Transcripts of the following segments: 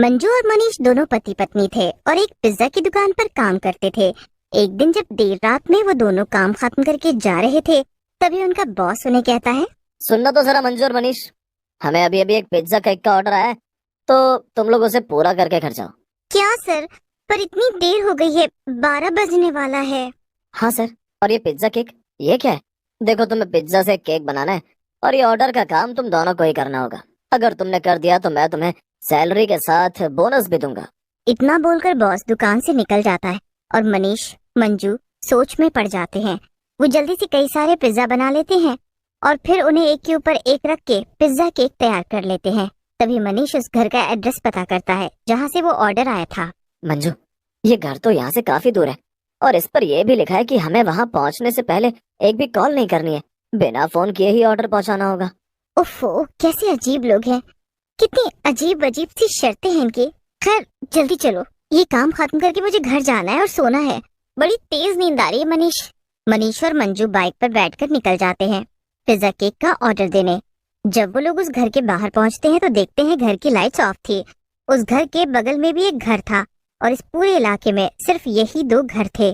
मंजू और मनीष दोनों पति पत्नी थे और एक पिज्जा की दुकान पर काम करते थे। एक दिन जब देर रात में वो दोनों काम खत्म करके जा रहे थे, तभी उनका बॉस उन्हें कहता है, सुनना तो जरा मंजू और मनीष, हमें अभी अभी एक पिज्जा केक का ऑर्डर आया है, तो तुम लोग उसे पूरा करके घर जाओ। क्या सर, पर इतनी देर हो गई है, 12 बजने वाला है। हाँ सर, और ये पिज्जा केक ये क्या है? देखो, तुम्हें पिज्जा से केक बनाना है और ये ऑर्डर का काम तुम दोनों को ही करना होगा। अगर तुमने कर दिया तो मैं तुम्हें सैलरी के साथ बोनस भी दूंगा। इतना बोलकर बॉस दुकान से निकल जाता है और मनीष मंजू सोच में पड़ जाते हैं। वो जल्दी से कई सारे पिज्जा बना लेते हैं और फिर उन्हें एक के ऊपर एक रख के पिज्जा केक तैयार कर लेते हैं। तभी मनीष उस घर का एड्रेस पता करता है जहाँ से वो ऑर्डर आया था। मंजू, ये घर तो यहाँ से काफी दूर है और इस पर यह भी लिखा है कि हमें वहाँ पहुँचने से पहले एक भी कॉल नहीं करनी है, बिना फोन किए ही ऑर्डर पहुँचाना होगा। उफ़ो, कैसे अजीब लोग हैं, कितनी अजीब अजीब सी शर्तें हैं इनकी। खैर जल्दी चलो, ये काम खत्म करके मुझे घर जाना है और सोना है। बड़ी तेज नींद आ रही है। मनीष और मंजू बाइक पर बैठकर निकल जाते हैं पिज्जा केक का ऑर्डर देने। जब वो लोग उस घर के बाहर पहुंचते हैं तो देखते हैं घर की लाइट्स ऑफ थी। उस घर के बगल में भी एक घर था और इस पूरे इलाके में सिर्फ यही 2 घर थे।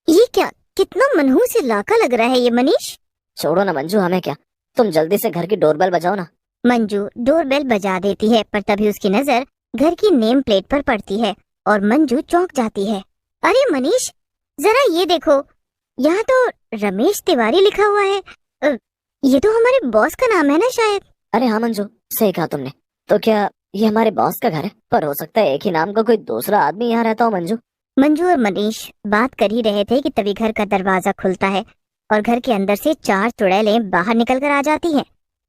ये क्या, कितना मनहूस इलाका लग रहा है ये। मनीष, छोड़ो ना मंजू, हमें क्या, तुम जल्दी से घर की डोरबेल बजाओ ना। मंजू डोरबेल बजा देती है, पर तभी उसकी नजर घर की नेम प्लेट पर पड़ती है और मंजू चौंक जाती है। अरे मनीष, जरा ये देखो, यहाँ तो रमेश तिवारी लिखा हुआ है। ये तो हमारे बॉस का नाम है ना शायद। अरे हाँ मंजू, सही कहा तुमने। तो क्या ये हमारे बॉस का घर है? पर हो सकता है एक ही नाम का कोई दूसरा आदमी यहाँ रहता हो। मंजू और मनीष बात कर ही रहे थे कि तभी घर का दरवाजा खुलता है और घर के अंदर से 4 चुड़ैलें बाहर निकल कर आ जाती हैं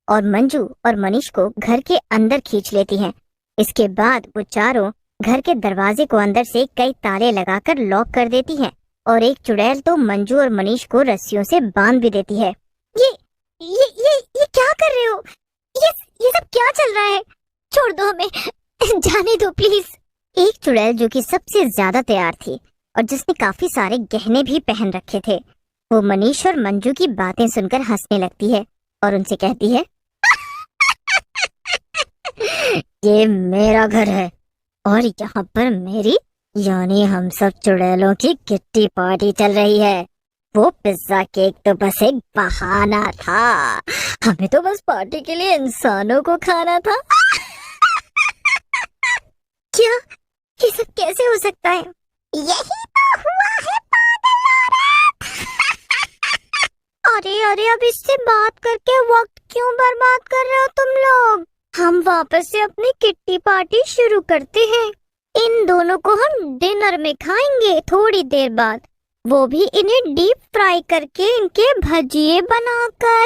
और मंजू और मनीष को घर के अंदर खींच लेती हैं। इसके बाद वो चारों घर के दरवाजे को अंदर से कई ताले लगाकर लॉक कर देती हैं और एक चुड़ैल तो मंजू और मनीष को रस्सियों से बांध भी देती है। ये क्या कर रहे हो? ये सब क्या चल रहा है? छोड़ दो हमें, जाने दो प्लीज। एक चुड़ैल जो कि सबसे ज्यादा तैयार थी और जिसने काफी सारे गहने भी पहन रखे थे, वो मनीष और मंजू की बातें सुनकर हंसने लगती है और उनसे कहती है, ये मेरा घर है और यहाँ पर मेरी यानी हम सब चुड़ैलों की किट्टी पार्टी चल रही है। वो पिज्जा केक तो बस एक बहाना था, हमें तो बस पार्टी के लिए इंसानों को खाना था। क्या, ये सब कैसे हो सकता है? यही तो हुआ है पागल औरत। अरे अरे, अब इससे बात करके वक्त क्यों बर्बाद कर रहे हो तुम लोग? हम वापस से अपनी किट्टी पार्टी शुरू करते हैं। इन दोनों को हम डिनर में खाएंगे थोड़ी देर बाद, वो भी इन्हें डीप फ्राई करके इनके भजिए बनाकर।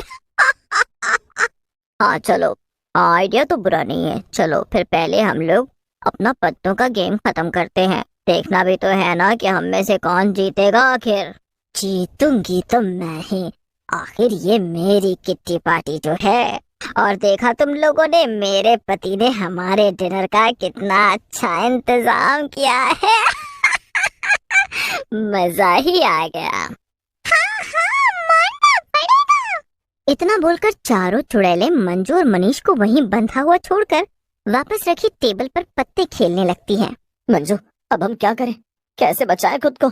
हाँ चलो, आइडिया तो बुरा नहीं है। चलो फिर पहले हम लोग अपना पत्तों का गेम खत्म करते हैं। देखना भी तो है ना कि हम में से कौन जीतेगा। आखिर जीतूंगी तो मैं ही, आखिर ये मेरी किट्टी पार्टी जो है। और देखा तुम लोगों ने, मेरे पति ने हमारे डिनर का कितना अच्छा इंतजाम किया है। मजा ही आ गया। हाँ हाँ, मानना पड़ेगा। इतना बोलकर चारों चुड़ैलें मंजू और मनीष को वहीं बंधा हुआ छोड़कर वापस रखी टेबल पर पत्ते खेलने लगती हैं। मंजू, अब हम क्या करें, कैसे बचाएं खुद को?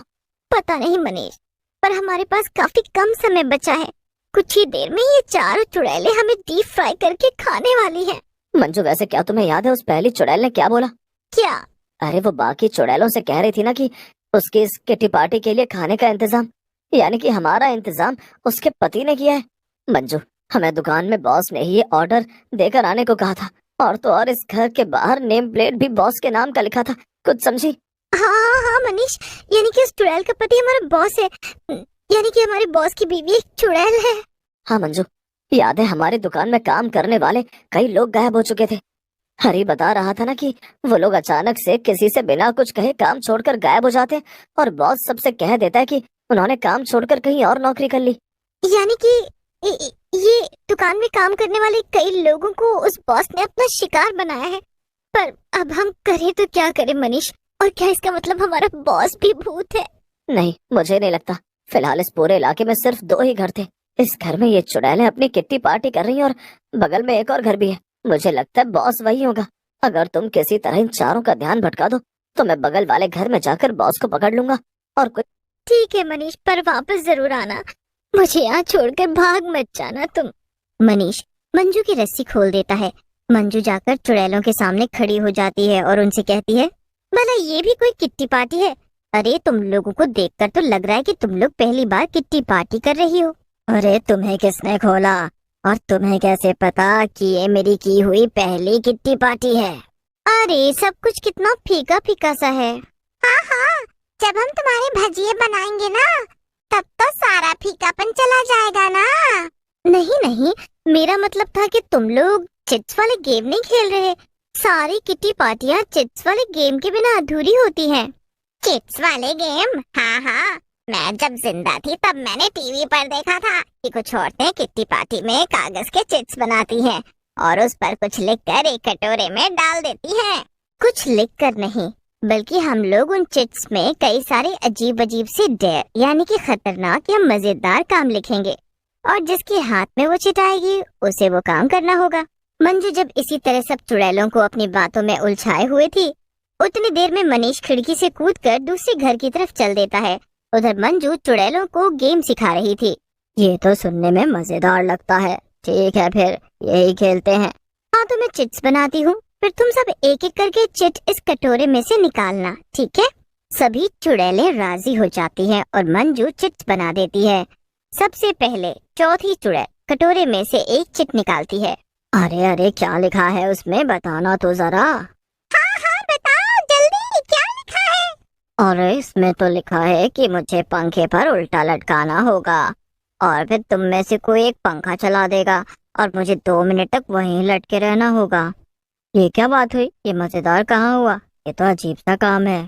पता नहीं मनीष, पर हमारे पास काफी कम समय बचा है। कुछ ही देर में ये चारों चुड़ैलें हमें डीप फ्राई करके खाने वाली हैं। मंजू, वैसे क्या तुम्हें याद है उस पहली चुड़ैल ने क्या बोला? क्या? अरे वो बाकी चुड़ैलों से कह रही थी ना कि उसकी इस किटी पार्टी के लिए खाने का इंतजाम, यानी कि हमारा इंतजाम उसके पति ने किया है। मंजू, हमें दुकान में बॉस ने ही ये ऑर्डर देकर आने को कहा था, और तो और इस घर के बाहर नेम प्लेट भी बॉस के नाम का लिखा था। कुछ समझी? हाँ हाँ हाँ मनीष, यानी कि उस चुड़ैल का पति हमारा बॉस है, यानी कि हमारे बॉस की बीवी एक चुड़ैल है। हाँ मंजू, याद है हमारी दुकान में काम करने वाले कई लोग गायब हो चुके थे। हरी बता रहा था ना कि वो लोग अचानक से किसी से बिना कुछ कहे काम छोड़कर गायब हो जाते और बॉस सबसे कह देता है कि उन्होंने काम छोड़कर कहीं और नौकरी कर ली। यानी कि ये दुकान में काम करने वाले कई लोगों को उस बॉस ने अपना शिकार बनाया है। पर अब हम करें तो क्या करें मनीष? और क्या इसका मतलब हमारा बॉस भी भूत है? नहीं, मुझे नहीं लगता। फिलहाल इस पूरे इलाके में सिर्फ 2 ही घर थे। इस घर में ये चुड़ैलें अपनी किट्टी पार्टी कर रही हैं और बगल में एक और घर भी है। मुझे लगता है बॉस वही होगा। अगर तुम किसी तरह इन चारों का ध्यान भटका दो तो मैं बगल वाले घर में जाकर बॉस को पकड़ लूंगा और कुछ। ठीक है मनीष, पर वापस जरूर आना। मुझे यहाँ छोड़कर भाग मत जाना तुम। मनीष मंजू की रस्सी खोल देता है। मंजू जाकर चुड़ैलों के सामने खड़ी हो जाती है और उनसे कहती है, भला ये भी कोई किट्टी पार्टी है? अरे तुम लोगों को देखकर तो लग रहा है कि तुम लोग पहली बार किट्टी पार्टी कर रही हो। अरे तुम्हें किसने खोला और तुम्हें कैसे पता कि ये मेरी की हुई पहली किट्टी पार्टी है? अरे सब कुछ कितना फीका फीका सा है। हाँ हाँ, जब हम तुम्हारे भजिए बनाएंगे ना तब तो सारा फीकापन चला जाएगा ना। नहीं नहीं, मेरा मतलब था कि तुम लोग चिट्स वाले गेम नहीं खेल रहे। सारी किट्टी पार्टियां चिट्स वाले गेम के बिना अधूरी होती हैं। चिट्स वाले गेम? हाँ हाँ, मैं जब जिंदा थी तब मैंने टीवी पर देखा था कि कुछ औरतें किट्टी पार्टी में कागज के चिट्स बनाती हैं और उस पर कुछ लिखकर एक कटोरे में डाल देती हैं। कुछ लिखकर नहीं, बल्कि हम लोग उन चिट्स में कई सारे अजीब अजीब से डेयर यानी कि खतरनाक या मजेदार काम लिखेंगे और जिसके हाथ में वो चिट आएगी उसे वो काम करना होगा। मंजू जब इसी तरह सब चुड़ैलों को अपनी बातों में उलझाए हुए थी, उतनी देर में मनीष खिड़की से कूदकर दूसरे घर की तरफ चल देता है। उधर मंजू चुड़ैलों को गेम सिखा रही थी। ये तो सुनने में मजेदार लगता है। ठीक है, फिर यही खेलते हैं। हाँ तो मैं चिट्स बनाती हूँ, फिर तुम सब एक एक करके चिट इस कटोरे में से निकालना, ठीक है? सभी चुड़ैलें राजी हो जाती हैं और मंजू चिट्स बना देती है। सबसे पहले चौथी चुड़ैल कटोरे में से एक चिट निकालती है। अरे अरे, क्या लिखा है उसमें, बताना तो जरा। हाँ हाँ बताओ जल्दी, क्या लिखा है? अरे इसमें तो लिखा है कि मुझे पंखे पर उल्टा लटकाना होगा और फिर तुम में से कोई एक पंखा चला देगा और मुझे 2 मिनट तक वहीं लटके रहना होगा। ये क्या बात हुई? ये मजेदार कहाँ हुआ? ये तो अजीब सा काम है।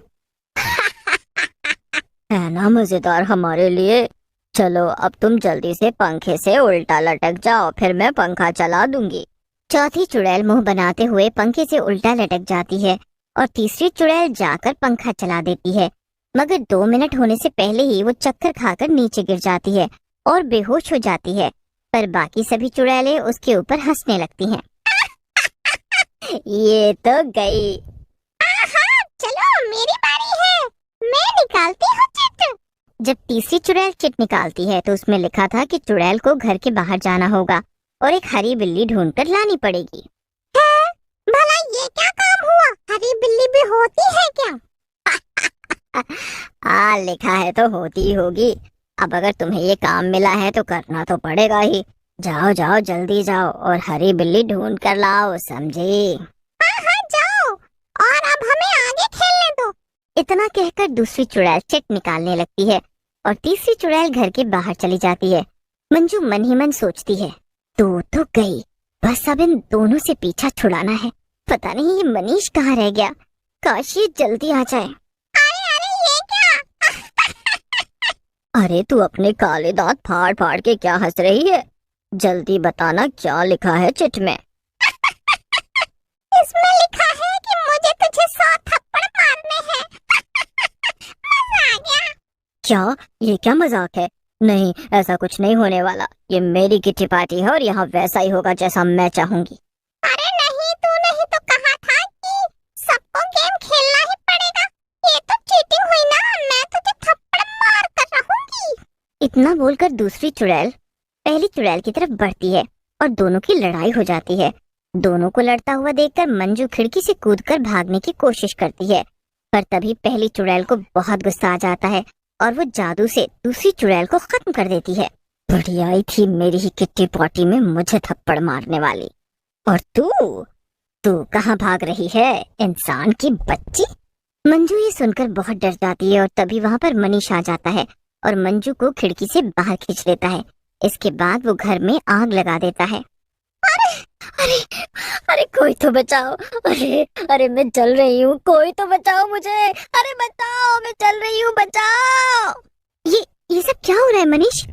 है ना मजेदार हमारे लिए। चलो अब तुम जल्दी से पंखे से उल्टा लटक जाओ, फिर मैं पंखा चला दूंगी। चौथी चुड़ैल मुंह बनाते हुए पंखे से उल्टा लटक जाती है और तीसरी चुड़ैल जाकर पंखा चला देती है, मगर 2 मिनट होने से पहले ही वो चक्कर खाकर नीचे गिर जाती है और बेहोश हो जाती है। पर बाकी सभी चुड़ैलें उसके ऊपर हंसने लगती हैं। ये तो गई। चलो मेरी बारी है, मैं निकालती हूँ चिट। जब तीसरी चुड़ैल चिट निकालती है तो उसमें लिखा था कि चुड़ैल को घर के बाहर जाना होगा और एक हरी बिल्ली ढूंढकर लानी पड़ेगी। है? भला ये क्या काम हुआ? हरी बिल्ली भी होती है क्या? हाँ लिखा है तो होती ही होगी। अब अगर तुम्हें ये काम मिला है तो करना तो पड़ेगा ही। जाओ जाओ जल्दी जाओ और हरी बिल्ली ढूंढ कर लाओ, समझी? हाँ हाँ जाओ, और अब हमें आगे खेलने दो। इतना कहकर दूसरी चुड़ैल चिट निकालने लगती है और तीसरी चुड़ैल घर के बाहर चली जाती है। मंजू मन ही मन सोचती है, तो गई, बस अब इन दोनों से पीछा छुड़ाना है। पता नहीं ये मनीष कहाँ रह गया, काश ये जल्दी आ जाए। अरे अरे ये क्या? अरे तू अपने काले दांत फाड़ फाड़ के क्या हंस रही है? जल्दी बताना क्या लिखा है चिट में? इसमें लिखा है कि मुझे तुझे 100 थप्पड़ मारने हैं। मजा आ गया। क्या? ये क्या मजाक है? नहीं, ऐसा कुछ नहीं होने वाला। ये मेरी किट्टी पार्टी है और यहाँ वैसा ही होगा जैसा मैं चाहूंगी। अरे नहीं, तूने ही तो कहा था कि सबको गेम खेलना ही पड़ेगा। ये तो चीटिंग हुई ना, मैं तुझे थप्पड़ मार कर रहूंगी। इतना बोलकर दूसरी चुड़ैल पहली चुड़ैल की तरफ बढ़ती है और दोनों की लड़ाई हो जाती है। दोनों को लड़ता हुआ देखकर मंजू खिड़की से कूदकर भागने की कोशिश करती है, पर तभी पहली चुड़ैल को बहुत गुस्सा आ जाता है और वो जादू से दूसरी चुड़ैल को खत्म कर देती है। बढ़िया आई थी मेरी ही किट्टी पार्टी में मुझे थप्पड़ मारने वाली। और तू कहाँ भाग रही है, इंसान की बच्ची? मंजू ये सुनकर बहुत डर जाती है और तभी वहाँ पर मनीष आ जाता है और मंजू को खिड़की से बाहर खींच लेता है। इसके बाद वो घर में आग लगा देता है। अरे अरे अरे कोई तो बचाओ, अरे अरे मैं जल रही हूँ, कोई तो बचाओ मुझे, अरे बताओ, मैं जल रही हूँ, बचाओ। ये सब क्या हो रहा है मनीष?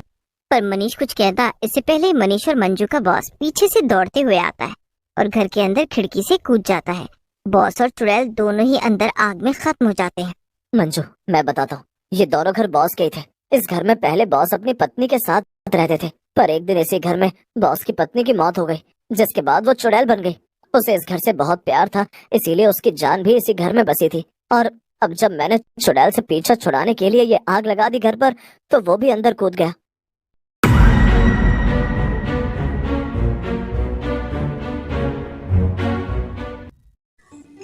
पर मनीष कुछ कहता इससे पहले ही मनीष और मंजू का बॉस पीछे से दौड़ते हुए आता है और घर के अंदर खिड़की से कूद जाता है। बॉस और चुड़ैल दोनों ही अंदर आग में खत्म हो जाते हैं। मंजू मैं बताता हूँ, ये दोनों घर बॉस के ही थे। इस घर में पहले बॉस अपनी पत्नी के साथ रहते थे, पर एक दिन इसी घर में बॉस की पत्नी की मौत हो गई, जिसके बाद वो चुड़ैल बन गई उसे इस घर से बहुत प्यार था, इसीलिए उसकी जान भी इसी घर में बसी थी। और अब जब मैंने चुड़ैल से पीछा छुड़ाने के लिए ये आग लगा दी घर पर, तो वो भी अंदर कूद गया।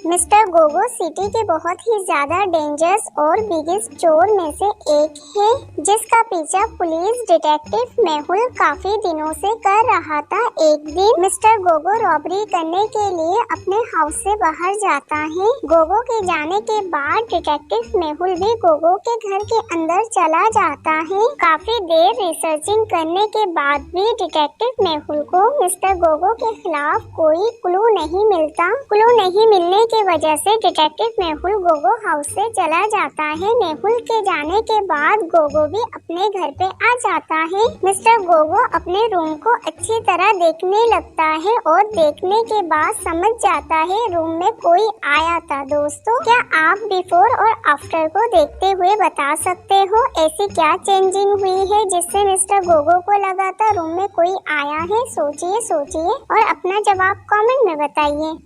मिस्टर गोगो सिटी के बहुत ही ज्यादा डेंजरस और बिगेस्ट चोर में से एक है, जिसका पीछा पुलिस डिटेक्टिव मेहुल काफी दिनों से कर रहा था। एक दिन मिस्टर गोगो रॉबरी करने के लिए अपने हाउस से बाहर जाता है। गोगो के जाने के बाद डिटेक्टिव मेहुल भी गोगो के घर के अंदर चला जाता है। काफी देर रिसर्चिंग करने के बाद भी डिटेक्टिव मेहुल को मिस्टर गोगो के खिलाफ कोई क्लू नहीं मिलता। क्लू नहीं मिलने की वजह से डिटेक्टिव मेहुल गोगो हाउस से चला जाता है। मेहुल के जाने के बाद गोगो भी अपने घर पे आ जाता है। मिस्टर गोगो अपने रूम को अच्छी तरह देखने लगता है और देखने के बाद समझ जाता है रूम में कोई आया था। दोस्तों, क्या आप बिफोर और आफ्टर को देखते हुए बता सकते हो ऐसी क्या चेंजिंग हुई है जिससे मिस्टर गोगो को लगा था रूम में कोई आया है? सोचिए और अपना जवाब कमेंट में बताइए।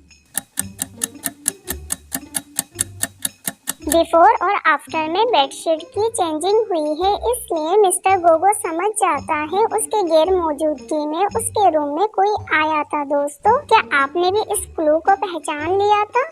बिफोर और आफ्टर में बेडशीट की चेंजिंग हुई है, इसलिए मिस्टर गोगो समझ जाता है उसके गैर मौजूदगी में उसके रूम में कोई आया था। दोस्तों, क्या आपने भी इस क्लू को पहचान लिया था?